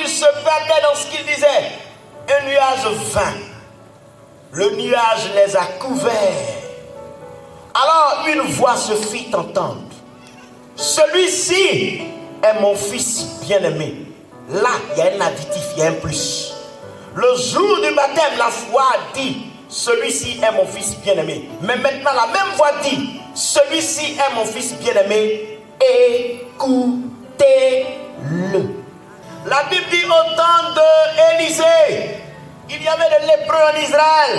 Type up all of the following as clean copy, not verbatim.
il se perdait dans ce qu'il disait, un nuage vint. Le nuage les a couverts. Alors une voix se fit entendre. Celui-ci est mon fils bien-aimé. Là, il y a un additif, il y a un plus. Le jour du baptême, la voix dit, celui-ci est mon fils bien-aimé. Mais maintenant, la même voix dit, celui-ci est mon fils bien-aimé. Écoutez-le. La Bible dit au temps d'Élisée, il y avait des lépreux en Israël.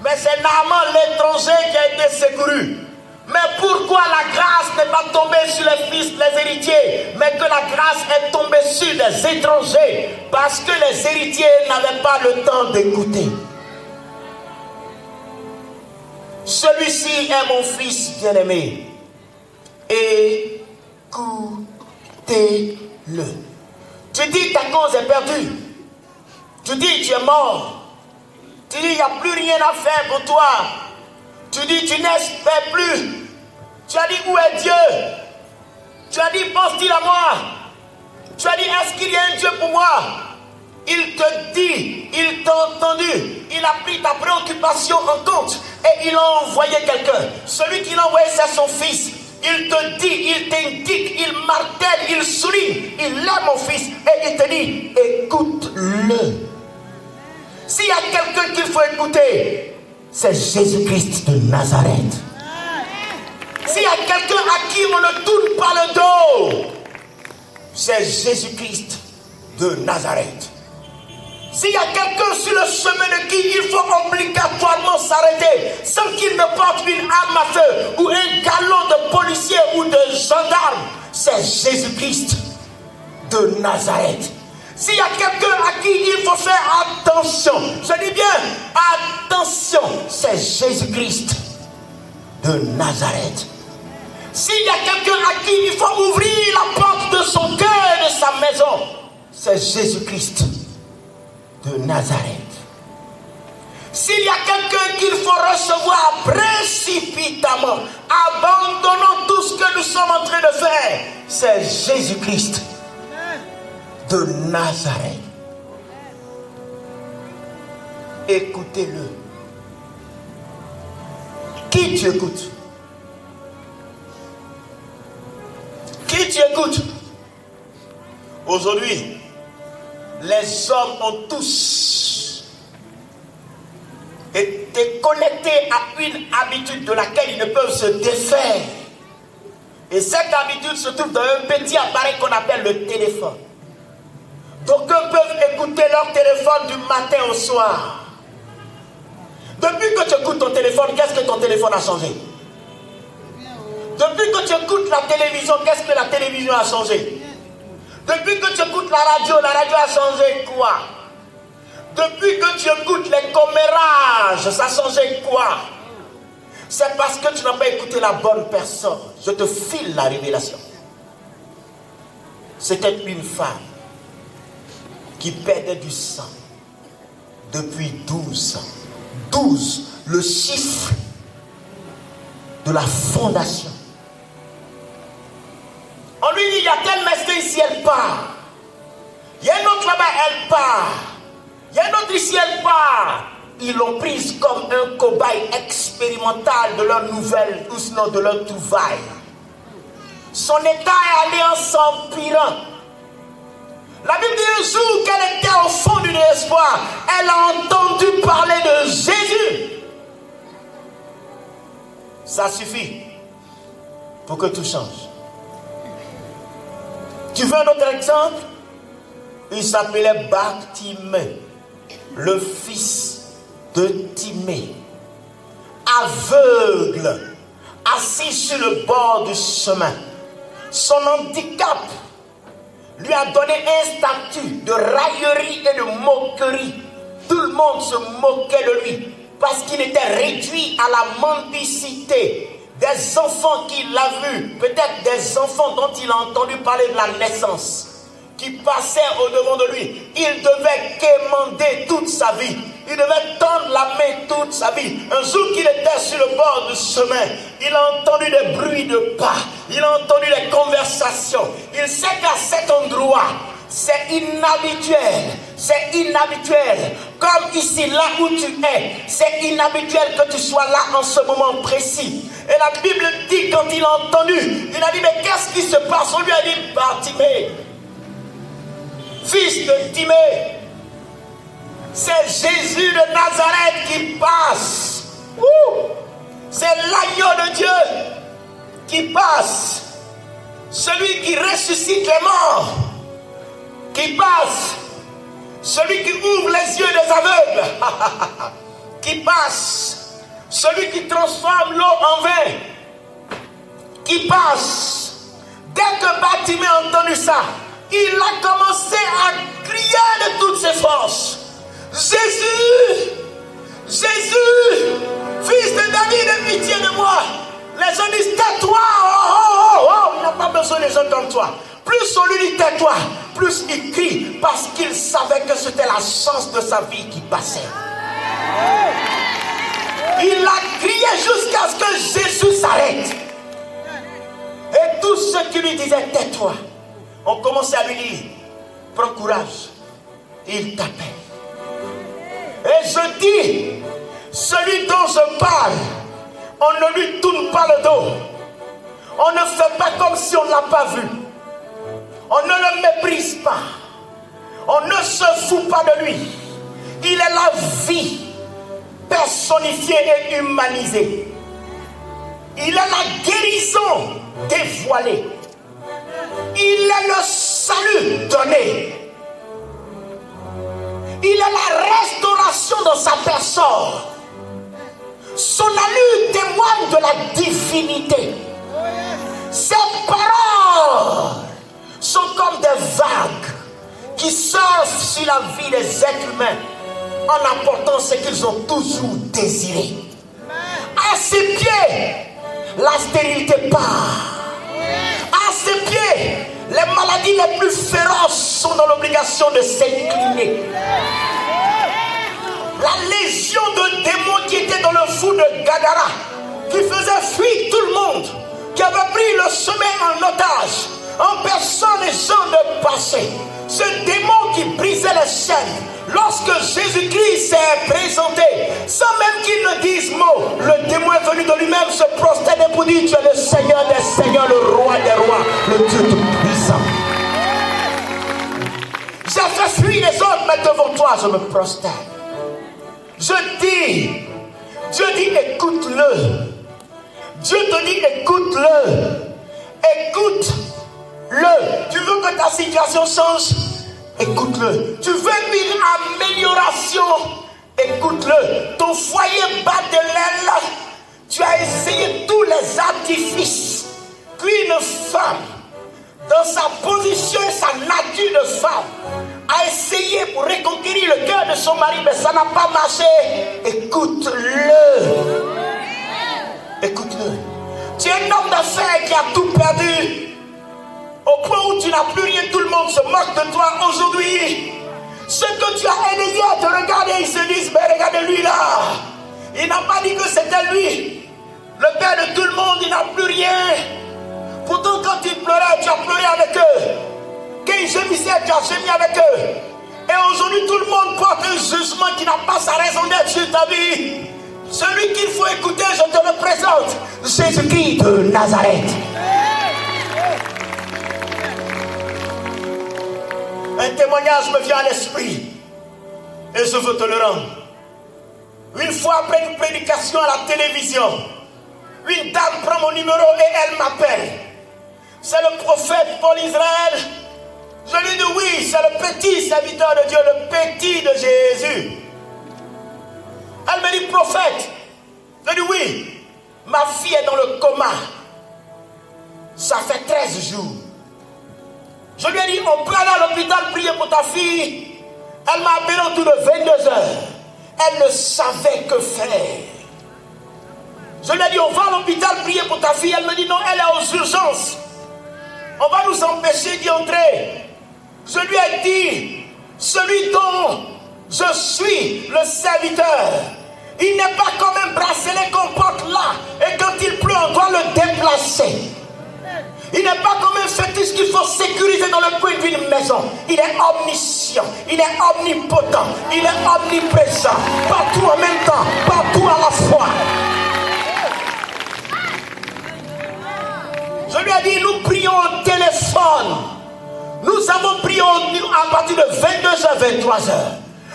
Mais c'est Naaman l'étranger qui a été secouru. Mais pourquoi la grâce n'est pas tombée sur les fils, les héritiers, mais que la grâce est tombée sur les étrangers? Parce que les héritiers n'avaient pas le temps d'écouter. Celui-ci est mon fils bien-aimé. Écoutez-le. Tu dis ta cause est perdue. Tu dis tu es mort. Tu dis il n'y a plus rien à faire pour toi. Tu dis tu n'espères plus. Tu as dit où est Dieu? Tu as dit pense-t-il à moi? Tu as dit est-ce qu'il y a un Dieu pour moi? Il te dit, il t'a entendu, il a pris ta préoccupation en compte et il a envoyé quelqu'un. Celui qui l'a envoyé c'est son fils. Il te dit, il t'indique, il martèle, il souligne, il est mon fils et il te dit écoute-le. S'il y a quelqu'un qu'il faut écouter, c'est Jésus-Christ de Nazareth. S'il y a quelqu'un à qui on ne tourne pas le dos, c'est Jésus-Christ de Nazareth. S'il y a quelqu'un sur le chemin de qui il faut obligatoirement s'arrêter, sans qu'il ne porte une arme à feu ou un galon de policier ou de gendarme, c'est Jésus-Christ de Nazareth. S'il y a quelqu'un à qui il faut faire attention, je dis bien attention, c'est Jésus-Christ de Nazareth. S'il y a quelqu'un à qui il faut ouvrir la porte de son cœur et de sa maison, c'est Jésus-Christ de Nazareth. S'il y a quelqu'un qu'il faut recevoir précipitamment, abandonnant tout ce que nous sommes en train de faire, c'est Jésus-Christ de Nazareth. Écoutez-le. Qui tu écoutes? Qui tu écoutes? Aujourd'hui, les hommes ont tous été connectés à une habitude de laquelle ils ne peuvent se défaire. Et cette habitude se trouve dans un petit appareil qu'on appelle le téléphone. D'aucuns peuvent écouter leur téléphone du matin au soir. Depuis que tu écoutes ton téléphone, qu'est-ce que ton téléphone a changé? Depuis que tu écoutes la télévision, qu'est-ce que la télévision a changé? Depuis que tu écoutes la radio a changé quoi? Depuis que tu écoutes les commérages, ça a changé quoi? C'est parce que tu n'as pas écouté la bonne personne. Je te file la révélation. C'était une femme qui perdait du sang depuis 12 ans. 12, le chiffre de la fondation. On lui dit, il y a tel mestre ici, elle part. Il y a un autre là-bas, elle part. Il y a un autre ici, elle part. Ils l'ont prise comme un cobaye expérimental de leur nouvelle, ou sinon de leur trouvaille. Son état est allé en s'empirant. La Bible dit un jour qu'elle était au fond du désespoir, elle a entendu parler de Jésus. Ça suffit pour que tout change. Tu veux un autre exemple? Il s'appelait Bartimée, le fils de Timée, aveugle, assis sur le bord du chemin. Son handicap lui a donné un statut de raillerie et de moquerie. Tout le monde se moquait de lui parce qu'il était réduit à la mendicité. Des enfants qu'il a vus, peut-être des enfants dont il a entendu parler de la naissance, qui passaient au-devant de lui. Il devait quémander toute sa vie. Il devait tendre la main toute sa vie. Un jour qu'il était sur le bord du chemin, il a entendu des bruits de pas. Il a entendu des conversations. Il sait qu'à cet endroit, c'est inhabituel. C'est inhabituel. Comme ici, là où tu es, c'est inhabituel que tu sois là en ce moment précis. Et la Bible dit, quand il a entendu, il a dit, mais qu'est-ce qui se passe? On lui a dit, Bartimée, fils de Timée, c'est Jésus de Nazareth qui passe. C'est l'agneau de Dieu qui passe. Celui qui ressuscite les morts, qui passe. Celui qui ouvre les yeux des aveugles, qui passe. Celui qui transforme l'eau en vin, qui passe. Dès que Bartimée a entendu ça, il a commencé à crier de toutes ses forces. Jésus, Jésus, fils de David, aie pitié de moi. Les gens disent tais-toi. Il n'a pas besoin des gens comme toi. Plus on lui dit tais-toi, plus il crie parce qu'il savait que c'était la chance de sa vie qui passait. Il a crié jusqu'à ce que Jésus s'arrête. Et tous ceux qui lui disaient tais-toi ont commencé à lui dire prends courage. Il t'appelle. Et je dis, celui dont je parle, on ne lui tourne pas le dos. On ne fait pas comme si on ne l'a pas vu. On ne le méprise pas. On ne se fout pas de lui. Il est la vie personnifiée et humanisée. Il est la guérison dévoilée. Il est le salut donné. Il est la restauration dans sa personne. Son allure témoigne de la divinité. Ses paroles sont comme des vagues qui surfent sur la vie des êtres humains en apportant ce qu'ils ont toujours désiré. À ses pieds, la stérilité part. À ses pieds, les maladies les plus féroces sont dans l'obligation de s'incliner. La légion de démons qui était dans le fou de Gadara, qui faisait fuir tout le monde, qui avait pris le chemin en otage, empêchant les gens de passer. Ce démon qui brisait les chaînes, lorsque Jésus-Christ s'est présenté, sans même qu'il ne dise mot, le démon est venu de lui-même se prosterner pour dire tu es le Seigneur des Seigneurs, le Roi des Rois, le Dieu tout-puissant. J'ai fait fuir les autres, mais devant toi je me prosterne. Je dis, Dieu dit écoute-le. Dieu te dit écoute-le. Écoute-le. Tu veux que ta situation change? Écoute-le. Tu veux une amélioration? Écoute-le. Ton foyer bat de l'aile. Tu as essayé tous les artifices qu'une femme, dans sa position et sa nature de femme, a essayé pour reconquérir le cœur de son mari, mais ça n'a pas marché. Écoute-le. Écoute-le. Tu es un homme d'affaires qui a tout perdu, au point où tu n'as plus rien, tout le monde se moque de toi aujourd'hui. Ceux que tu as aidé hier te regarder, ils se disent, mais regardez-lui là. Il n'a pas dit que c'était lui, le père de tout le monde, il n'a plus rien. Pourtant quand il pleurait, tu as pleuré avec eux. Quand ils gémissaient, tu as gémi avec eux. Et aujourd'hui tout le monde porte un jugement qui n'a pas sa raison d'être sur ta vie. Celui qu'il faut écouter, je te le présente, Jésus-Christ de Nazareth. Un témoignage me vient à l'esprit et je veux te le rendre. Une fois après une prédication à la télévision, une dame prend mon numéro et elle m'appelle. C'est le prophète Paul Israël. Je lui dis oui, c'est le petit serviteur de Dieu, le petit de Jésus. Elle me dit prophète. Je dis oui, ma fille est dans le coma. Ça fait 13 jours. Je lui ai dit on peut aller à l'hôpital prier pour ta fille. Elle m'a appelé autour de 22 heures. Elle ne savait que faire. Je lui ai dit on va à l'hôpital prier pour ta fille. Elle me dit non, elle est aux urgences. On va nous empêcher d'y entrer. Je lui ai dit, celui dont je suis le serviteur, il n'est pas comme un bracelet qu'on porte là, et quand il pleut, on doit le déplacer. Il n'est pas comme un fétiche qu'il faut sont sécurisés dans le coin d'une maison. Il est omniscient, il est omnipotent, il est omniprésent, partout en même temps, partout à la fois. Je lui ai dit, nous prions au téléphone. Nous avons prié à partir de 22h, 23h.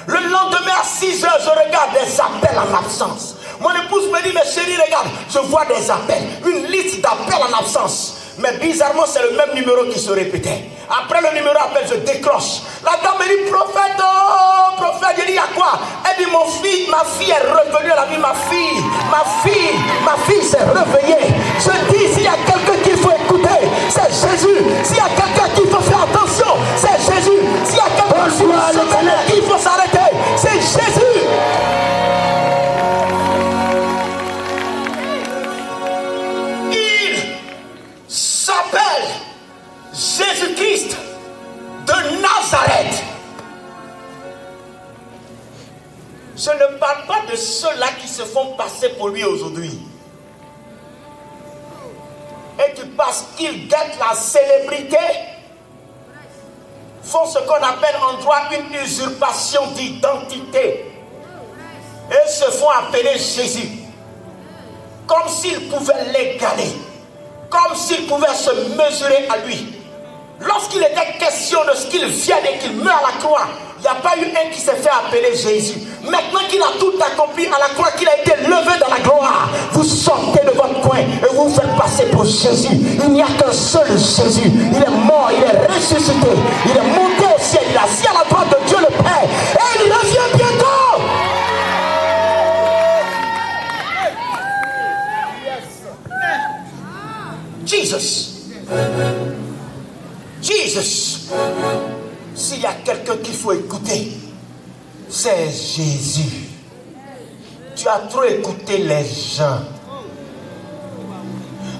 Le lendemain à 6h, je regarde des appels en absence. Mon épouse me dit, mais chérie, regarde, je vois des appels, une liste d'appels en absence. Mais bizarrement, c'est le même numéro qui se répétait. Après le numéro appel, je décroche. La dame me dit, prophète, oh, prophète, je dis, il y a quoi? Elle dit, ma fille est revenue à la vie, ma fille s'est réveillée. Je dis, s'il y a quelqu'un qu'il faut écouter, c'est Jésus. S'il y a quelqu'un qu'il faut faire attention, c'est Jésus. S'il y a quelqu'un qu'il faut s'arrêter, c'est Jésus. S'appelle Jésus-Christ de Nazareth. Je ne parle pas de ceux-là qui se font passer pour lui aujourd'hui. Et qui, parce qu'ils guettent la célébrité, font ce qu'on appelle en droit une usurpation d'identité. Et se font appeler Jésus. Comme s'ils pouvaient l'égaler. Comme s'il pouvait se mesurer à lui. Lorsqu'il était question de ce qu'il vient et qu'il meurt à la croix, il n'y a pas eu un qui s'est fait appeler Jésus. Maintenant qu'il a tout accompli à la croix, qu'il a été levé dans la gloire, vous sortez de votre coin et vous vous faites passer pour Jésus. Il n'y a qu'un seul Jésus. Il est mort, il est ressuscité, il est monté au ciel, il est assis à la droite de Dieu le Père et il revient bientôt. Jesus. S'il y a quelqu'un qu'il faut écouter, c'est Jésus. Tu as trop écouté les gens.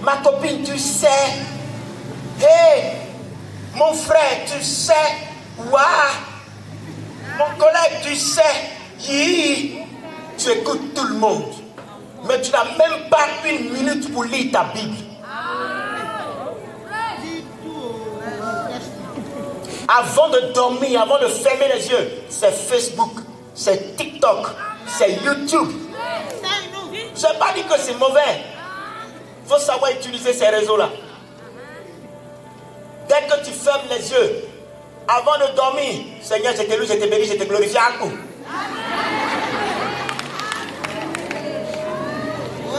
Ma copine, tu sais. Hey, mon frère, tu sais. Waouh. Mon collègue, tu sais. Tu écoutes tout le monde. Mais tu n'as même pas une minute pour lire ta Bible. Avant de dormir, avant de fermer les yeux, c'est Facebook, c'est TikTok, c'est YouTube. Je n'ai pas dit que c'est mauvais. Il faut savoir utiliser ces réseaux-là. Dès que tu fermes les yeux, avant de dormir, Seigneur, je t'ai loué, je t'ai béni, je t'ai glorifié à coup.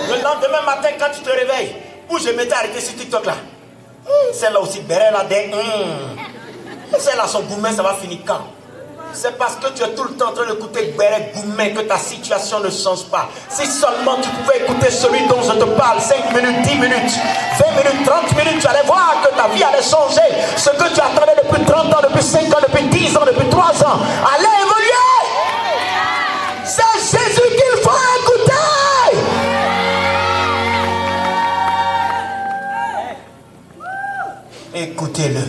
Le lendemain matin, quand tu te réveilles, où je m'étais arrêté sur TikTok là. Celle-là aussi, Béret là, celle-là, son gourmet, ça va finir quand? C'est parce que tu es tout le temps en train d'écouter Béret gourmet que ta situation ne change pas. Si seulement tu pouvais écouter celui dont je te parle, 5 minutes, 10 minutes, 20 minutes, 30 minutes, tu allais voir que ta vie allait changer. Ce que tu attendais depuis 30 ans, depuis 5 ans, depuis 10 ans, depuis 3 ans, allait évoluer. C'est Jésus qu'il faut écouter. Écoutez-le.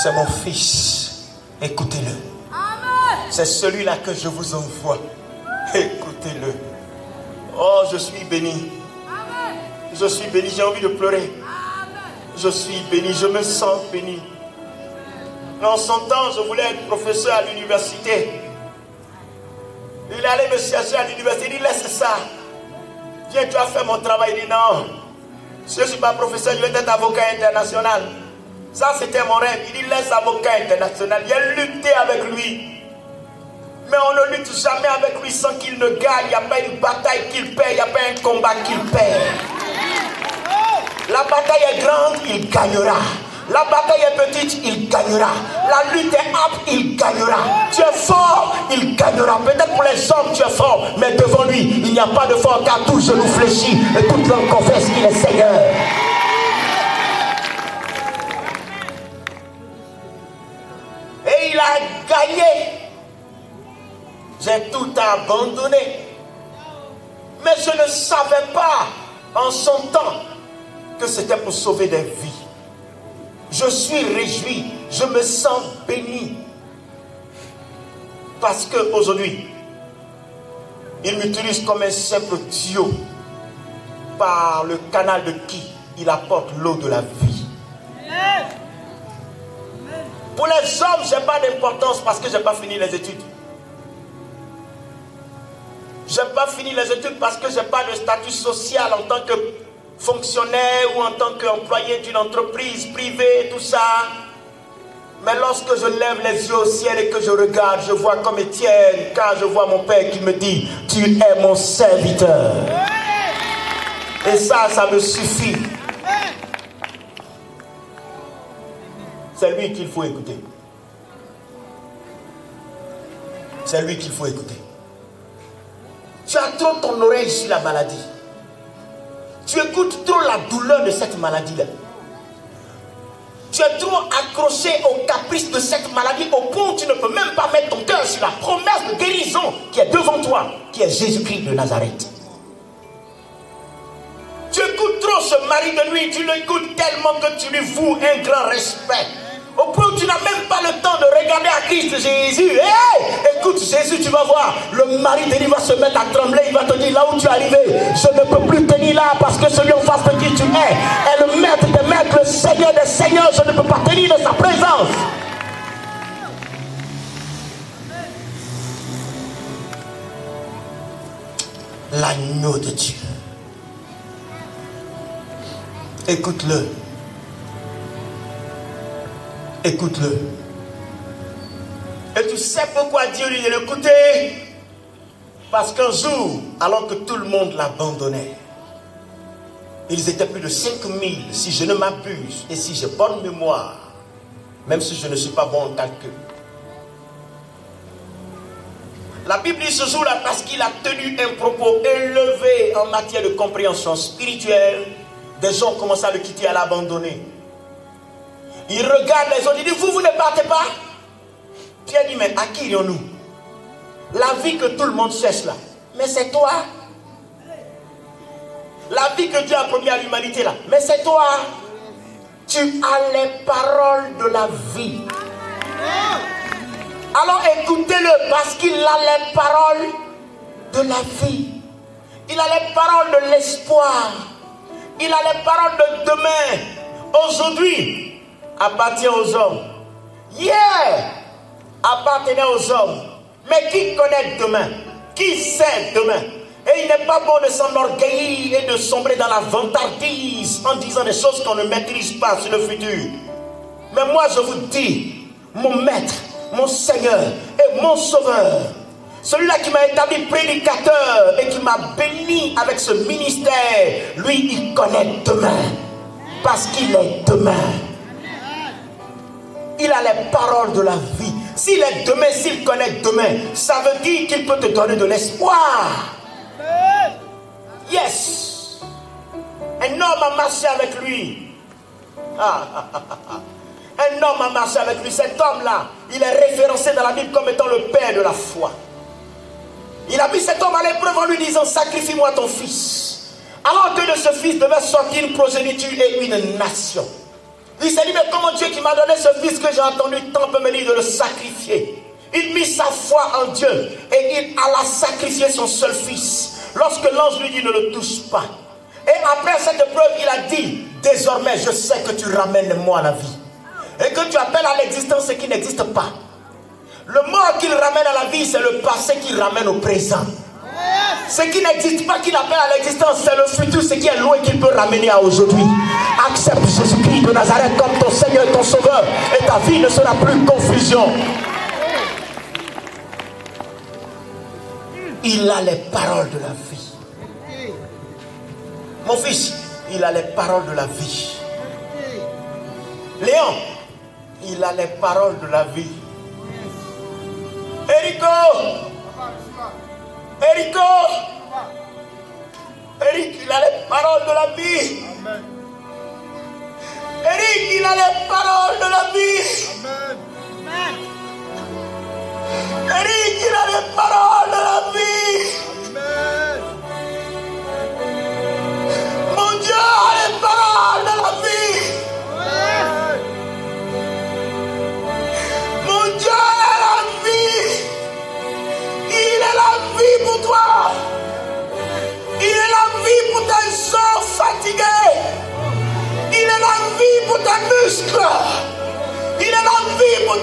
C'est mon fils. Écoutez-le. C'est celui-là que je vous envoie. Écoutez-le. Oh, je suis béni. Je suis béni. J'ai envie de pleurer. Je suis béni. Je me sens béni. En son temps, je voulais être professeur à l'université. Il allait me chercher à l'université. Il dit, laisse ça. Viens, tu vas faire mon travail. Il dit, non. Si je ne suis pas professeur, je vais être avocat international. Ça, c'était mon rêve. Il dit, laisse avocat international. J'ai lutté avec lui. Mais on ne lutte jamais avec lui sans qu'il ne gagne. Il n'y a pas une bataille qu'il perd. Il n'y a pas un combat qu'il perd. La bataille est grande, il gagnera. La bataille est petite, il gagnera. La lutte est âpre, il gagnera. Tu es fort, il gagnera. Peut-être pour les hommes, tu es fort, mais devant lui, il n'y a pas de fort, car tout genou fléchit et toute langue confesse qu'il est Seigneur. Et il a gagné. J'ai tout abandonné. Mais je ne savais pas en son temps que c'était pour sauver des vies. Je suis réjoui, je me sens béni. Parce qu'aujourd'hui, il m'utilise comme un simple tuyau par le canal de qui il apporte l'eau de la vie. Pour les hommes, je n'ai pas d'importance parce que je n'ai pas fini les études. Je n'ai pas fini les études parce que je n'ai pas de statut social en tant que fonctionnaire ou en tant qu'employé d'une entreprise privée, tout ça. Mais lorsque je lève les yeux au ciel et que je regarde, je vois comme Étienne, quand je vois mon Père qui me dit, tu es mon serviteur. Et ça me suffit. C'est lui qu'il faut écouter. C'est lui qu'il faut écouter. Tu as trop ton oreille sur la maladie. Tu écoutes trop la douleur de cette maladie-là. Tu es trop accroché aux caprices de cette maladie au point où tu ne peux même pas mettre ton cœur sur la promesse de guérison qui est devant toi, qui est Jésus-Christ de Nazareth. Tu écoutes trop ce mari de nuit, tu l'écoutes tellement que tu lui voues un grand respect. Au point où tu n'as même pas le temps de regarder à Christ Jésus. Hey, écoute Jésus, tu vas voir, le mari de lui va se mettre à trembler, il va te dire là où tu es arrivé, je ne peux plus tenir là parce que celui en face de qui tu es le maître des maîtres, le Seigneur des seigneurs, je ne peux pas tenir de sa présence. L'agneau de Dieu. Écoute-le. Écoute-le. Et tu sais pourquoi Dieu lui dit d'écouter? Parce qu'un jour, alors que tout le monde l'abandonnait, ils étaient plus de 5000, si je ne m'abuse, et si j'ai bonne mémoire, même si je ne suis pas bon en calcul. La Bible dit ce jour-là, parce qu'il a tenu un propos élevé en matière de compréhension spirituelle, des gens commencent à le quitter, à l'abandonner. Il regarde les autres, il dit, vous ne partez pas? Pierre dit, mais à qui irions-nous? La vie que tout le monde cherche là, mais c'est toi. La vie que Dieu a promis à l'humanité là, mais c'est toi. Tu as les paroles de la vie. Alors écoutez-le, parce qu'il a les paroles de la vie. Il a les paroles de l'espoir. Il a les paroles de demain. Aujourd'hui appartient aux hommes. Hier appartenait aux hommes. Mais qui connaît demain? Qui sait demain? Et il n'est pas bon de s'enorgueillir et de sombrer dans la vantardise en disant des choses qu'on ne maîtrise pas sur le futur. Mais moi je vous dis, mon maître, mon Seigneur et mon Sauveur, celui-là qui m'a établi prédicateur et qui m'a béni avec ce ministère, lui il connaît demain. Parce qu'il est demain. Il a les paroles de la vie. S'il est demain, s'il connaît demain, ça veut dire qu'il peut te donner de l'espoir. Yes. Un homme a marché avec lui. Un homme a marché avec lui. Cet homme-là, il est référencé dans la Bible comme étant le père de la foi. Il a mis cet homme à l'épreuve en lui disant, sacrifie-moi ton fils. Alors que de ce fils devait sortir une progéniture et une nation. Il s'est dit, mais comment Dieu qui m'a donné ce fils que j'ai entendu tant peut me dire de le sacrifier? Il mit sa foi en Dieu et il alla sacrifier son seul fils. Lorsque l'ange lui dit, ne le touche pas. Et après cette épreuve, il a dit, désormais je sais que tu ramènes moi à la vie. Et que tu appelles à l'existence ce qui n'existe pas. Le mort qu'il ramène à la vie, c'est le passé qu'il ramène au présent. Ce qui n'existe pas qu'il appelle à l'existence, c'est le futur, ce qui est loin qu'il peut ramener à aujourd'hui. Accepte Jésus-Christ de Nazareth comme ton Seigneur et ton Sauveur, et ta vie ne sera plus confusion. Il a les paroles de la vie. Mon fils, il a les paroles de la vie. Léon, il a les paroles de la vie. Eric, il a les paroles de la vie. Eric, il a les paroles de la vie. Eric, il a les paroles de la vie. Mon Dieu a les paroles de la vie. Mon Dieu est la vie. Il est la vie pour toi. Il est la vie pour tes os fatigués. Il est la vie pour tes muscles. Il est la vie pour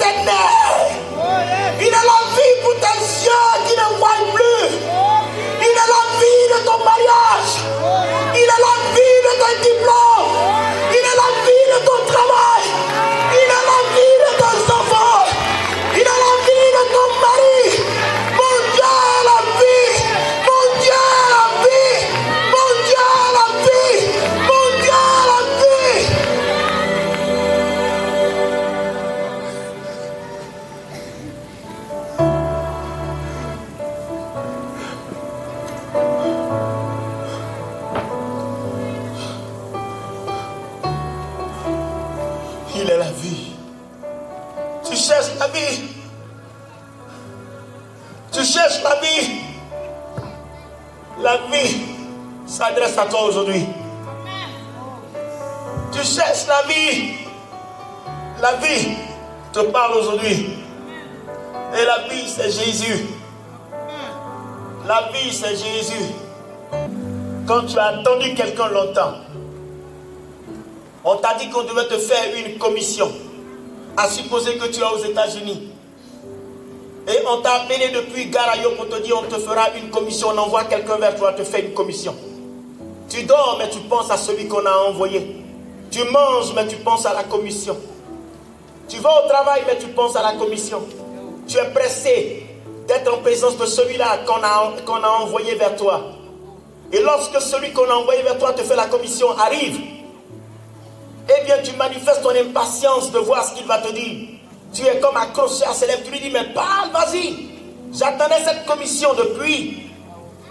vie. Tu cherches la vie. La vie s'adresse à toi aujourd'hui. Tu cherches la vie. La vie te parle aujourd'hui. Et la vie, c'est Jésus. La vie, c'est Jésus. Quand tu as attendu quelqu'un longtemps, on t'a dit qu'on devait te faire une commission. À supposer que tu es aux États-Unis. Et on t'a appelé depuis Garayo pour te dire on te fera une commission. On envoie quelqu'un vers toi, te fait une commission. Tu dors, mais tu penses à celui qu'on a envoyé. Tu manges, mais tu penses à la commission. Tu vas au travail, mais tu penses à la commission. Tu es pressé d'être en présence de celui-là qu'on a envoyé vers toi. Et lorsque celui qu'on a envoyé vers toi te fait la commission arrive, eh bien tu manifestes ton impatience de voir ce qu'il va te dire. Tu es comme accroché à ses lèvres, tu lui dis mais parle, vas-y. J'attendais cette commission depuis.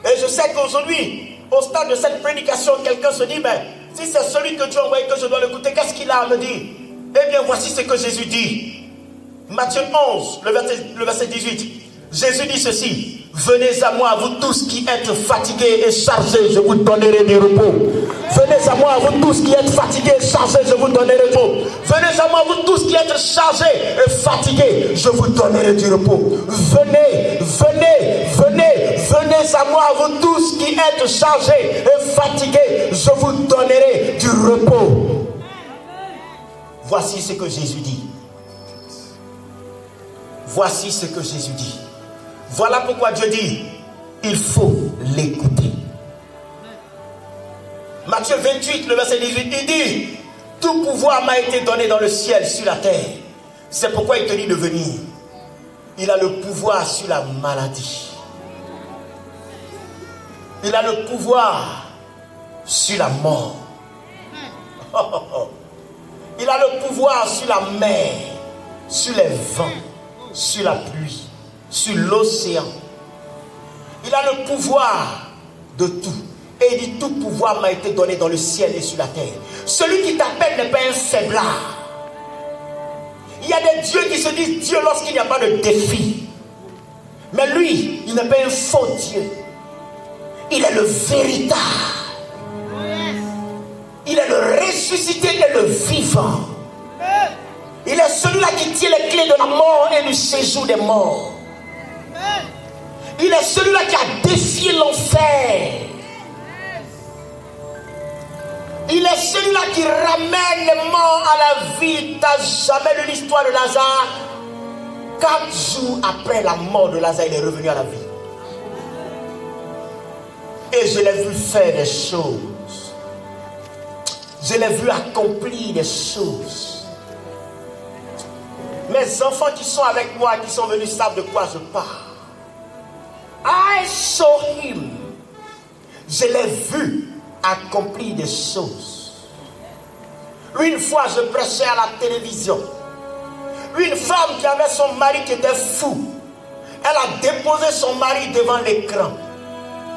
Et je sais qu'aujourd'hui, au stade de cette prédication, quelqu'un se dit mais si c'est celui que Dieu a envoyé que je dois l'écouter, qu'est-ce qu'il a à me dire? Eh bien voici ce que Jésus dit. Matthieu 11, le verset 18. Jésus dit ceci. Venez à moi, vous tous qui êtes fatigués et chargés, je vous donnerai du repos. Venez à moi, vous tous qui êtes fatigués et chargés, je vous donnerai du repos. Venez à moi, vous tous qui êtes chargés et fatigués, je vous donnerai du repos. Venez, venez, venez, venez à moi, vous tous qui êtes chargés et fatigués, je vous donnerai du repos. Voici ce que Jésus dit. Voici ce que Jésus dit. Voilà pourquoi Dieu dit, il faut l'écouter. Matthieu 28, le verset 18, il dit, tout pouvoir m'a été donné dans le ciel, sur la terre. C'est pourquoi il te dit de venir. Il a le pouvoir sur la maladie. Il a le pouvoir sur la mort. Il a le pouvoir sur la mer, sur les vents, sur la pluie, sur l'océan. Il a le pouvoir de tout. Et il dit, tout pouvoir m'a été donné dans le ciel et sur la terre. Celui qui t'appelle n'est pas un faiblard. Il y a des dieux qui se disent Dieu lorsqu'il n'y a pas de défi. Mais lui, il n'est pas un faux Dieu. Il est le véritable. Il est le ressuscité et le vivant. Il est celui-là qui tient les clés de la mort et du séjour des morts. Il est celui-là qui a défié l'enfer. Il est celui-là qui ramène les morts à la vie. Tu n'as jamais lu l'histoire de Lazare? 4 jours après la mort de Lazare, il est revenu à la vie. Et je l'ai vu faire des choses. Je l'ai vu accomplir des choses. Mes enfants qui sont avec moi, qui sont venus, savent de quoi je parle. I saw him. Je l'ai vu accomplir des choses. Une fois, je prêchais à la télévision. Une femme qui avait son mari qui était fou. Elle a déposé son mari devant l'écran.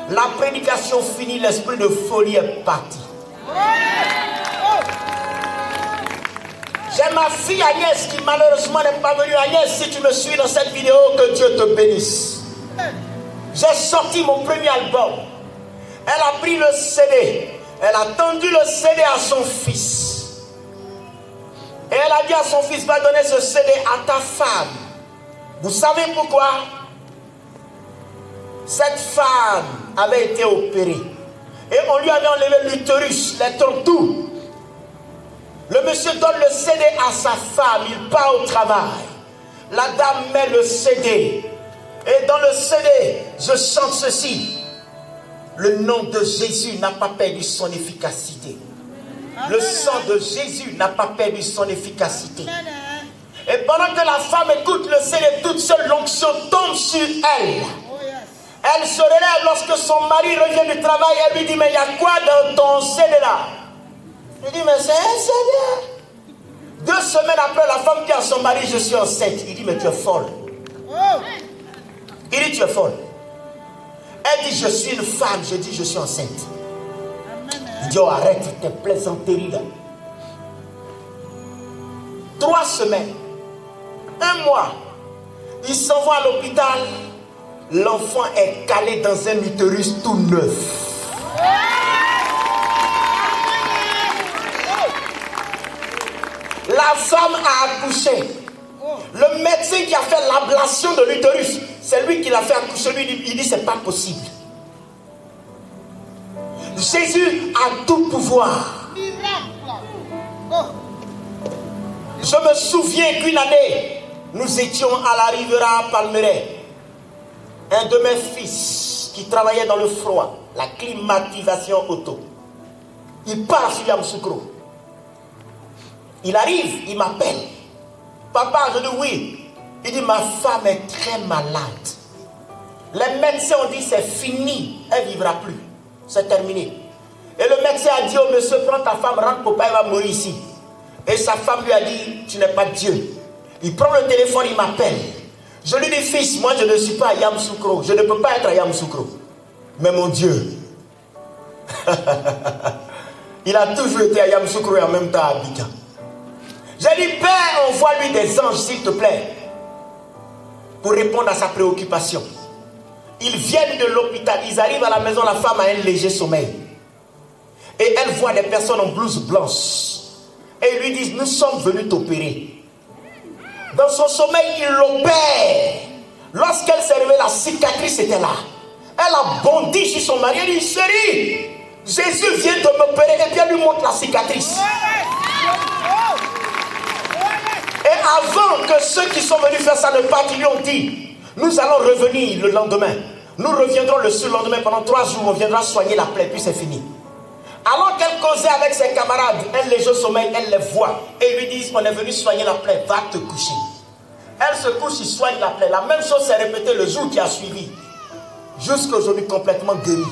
La prédication finie, l'esprit de folie est parti. J'ai ma fille Agnès qui malheureusement n'est pas venue. Agnès, si tu me suis dans cette vidéo, que Dieu te bénisse. J'ai sorti mon premier album. Elle a pris le CD. Elle a tendu le CD à son fils. Et elle a dit à son fils, va donner ce CD à ta femme. Vous savez pourquoi? Cette femme avait été opérée. Et on lui avait enlevé l'utérus, les tortues. Le monsieur donne le CD à sa femme. Il part au travail. La dame met le CD. Et dans le CD, je chante ceci. Le nom de Jésus n'a pas perdu son efficacité. Le sang de Jésus n'a pas perdu son efficacité. Et pendant que la femme écoute le CD toute seule, l'onction tombe sur elle. Elle se relève lorsque son mari revient du travail. Elle lui dit, mais il y a quoi dans ton CD là? Il dit, mais c'est un CD. 2 semaines après, la femme dit à son mari, je suis enceinte. Il dit, mais tu es folle. Il dit, tu es folle. Elle dit, je suis une femme. Je dis, je suis enceinte. Il dit, oh, arrête tes plaisanteries là. 3 semaines, 1 mois, Ils s'en vont à l'hôpital. L'enfant est calé dans un utérus tout neuf. La femme a accouché. Le médecin qui a fait l'ablation de l'utérus, c'est lui qui l'a fait accoucher. Lui, il dit c'est pas possible. Jésus a tout pouvoir. Je me souviens qu'une année, nous étions à la Rivera Palmeraie. Un de mes fils qui travaillait dans le froid, la climatisation auto, il part sur Yamoussoukro. Il arrive, il m'appelle. Papa, je dis oui. Il dit ma femme est très malade. Les médecins ont dit c'est fini, elle ne vivra plus. C'est terminé. Et le médecin a dit au monsieur, prends ta femme, rentre, papa, elle va mourir ici. Et sa femme lui a dit, tu n'es pas Dieu. Il prend le téléphone, il m'appelle. Je lui dis, fils, moi je ne suis pas à Yamoussoukro. Je ne peux pas être à Yamoussoukro. Mais mon Dieu, il a toujours été à Yamoussoukro et en même temps à Abidjan. J'ai dit, Père, envoie-lui des anges, s'il te plaît, pour répondre à sa préoccupation. Ils viennent de l'hôpital, ils arrivent à la maison, la femme a un léger sommeil. Et elle voit des personnes en blouse blanche. Et ils lui disent, nous sommes venus t'opérer. Dans son sommeil, il l'opère. Lorsqu'elle s'est réveillée, la cicatrice était là. Elle a bondi sur son mari. Elle dit, chérie, Jésus vient de m'opérer. Et puis elle lui montre la cicatrice. Et avant que ceux qui sont venus faire ça ne partent, ils lui ont dit, nous allons revenir le lendemain. Nous reviendrons le surlendemain. Pendant 3 jours, on viendra soigner la plaie. Puis c'est fini. Alors qu'elle causait avec ses camarades, un léger sommeil, elle les voit. Et ils lui disent, on est venu soigner la plaie, va te coucher. Elle se couche, il soigne la plaie. La même chose s'est répétée le jour qui a suivi. Jusqu'à aujourd'hui complètement guérie.